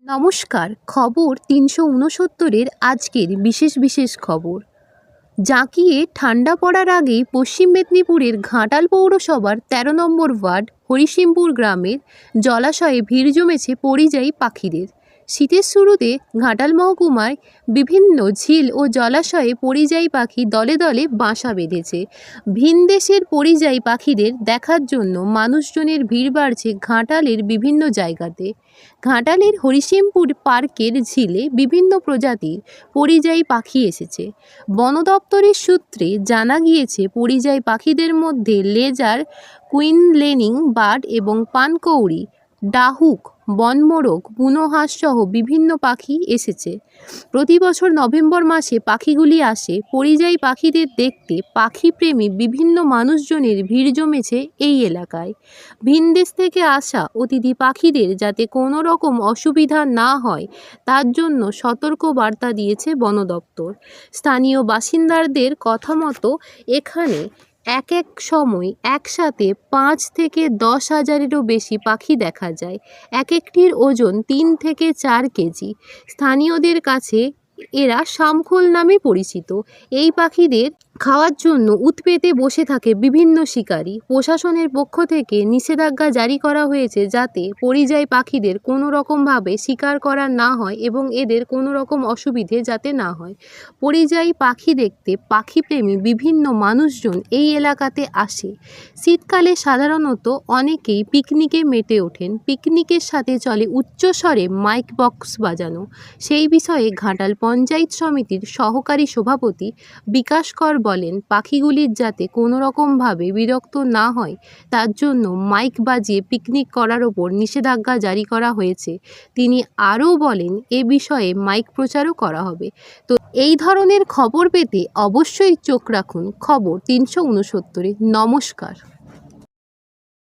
নমস্কার। খবর ৩৬৯-এর আজকের বিশেষ খবর। জাঁকিয়ে ঠান্ডা পড়ার আগেই পশ্চিম মেদিনীপুরের ঘাটাল পৌরসভার ১৩ নম্বর ওয়ার্ড হরিশিমপুর গ্রামের জলাশয়ে ভিড় জমেছে পরিযায়ী পাখিদের। শীতের শুরুতে ঘাটাল মহকুমায় বিভিন্ন ঝিল ও জলাশয়ে পরিযায়ী পাখি দলে দলে বাসা বেঁধেছে। ভিনদেশের পরিযায়ী পাখিদের দেখার জন্য মানুষজনের ভিড় বাড়ছে ঘাটালের বিভিন্ন জায়গাতে। ঘাটালের হরিশিমপুর পার্কের ঝিলে বিভিন্ন প্রজাতির পরিযায়ী পাখি এসেছে। বন দপ্তরের সূত্রে জানা গিয়েছে, পরিযায়ী পাখিদের মধ্যে লেজার, কুইনলেনিং বার্ড এবং পানকৌড়ি, ডাহুক, বনমোরগ, বুনো হাঁস সহ বিভিন্ন পাখি এসেছে। প্রতি বছর নভেম্বর মাসে পাখিগুলি আসে। পরিযায়ী পাখিদের দেখতে পাখিপ্রেমী বিভিন্ন মানুষজনের ভিড় জমেছে এই এলাকায়। ভিনদেশ থেকে আসা অতিথি পাখিদের যাতে কোনো রকম অসুবিধা না হয় তার জন্য সতর্ক বার্তা দিয়েছে বন দপ্তর। স্থানীয় বাসিন্দাদের কথা মতো এখানে এক সময় একসাথে ৫ থেকে ১০ হাজারেরও বেশি পাখি দেখা যায়। একটির ওজন ৩ থেকে ৪ কেজি। স্থানীয়দের কাছে এরা শামখোল নামে পরিচিত। এই পাখিদের খাওয়ার জন্য উৎপেতে বসে থাকে বিভিন্ন শিকারী। প্রশাসনের পক্ষ থেকে নিষেধাজ্ঞা জারি করা হয়েছে যাতে পরিযায়ী পাখিদের কোনো রকমভাবে শিকার করা না হয় এবং এদের কোনো রকম অসুবিধে যাতে না হয়। পরিযায়ী পাখি দেখতে পাখিপ্রেমী বিভিন্ন মানুষজন এই এলাকাতে আসে। শীতকালে সাধারণত অনেকেই পিকনিকে মেতে ওঠেন। পিকনিকের সাথে চলে উচ্চস্বরে মাইক বক্স বাজানো। সেই বিষয়ে ঘাটাল পঞ্চায়েত সমিতির সহকারী সভাপতি বিকাশ কর বলেন, পাখিগুলির যাতে কোনো রকমভাবে বিরক্ত না হয় তার জন্য মাইক বাজিয়ে পিকনিক করার ওপর নিষেধাজ্ঞা জারি করা হয়েছে। তিনি আরও বলেন, এ বিষয়ে মাইক প্রচারও করা হবে। তো এই ধরনের খবর পেতে অবশ্যই চোখ রাখুন খবর ৩৬৯-এ। নমস্কার।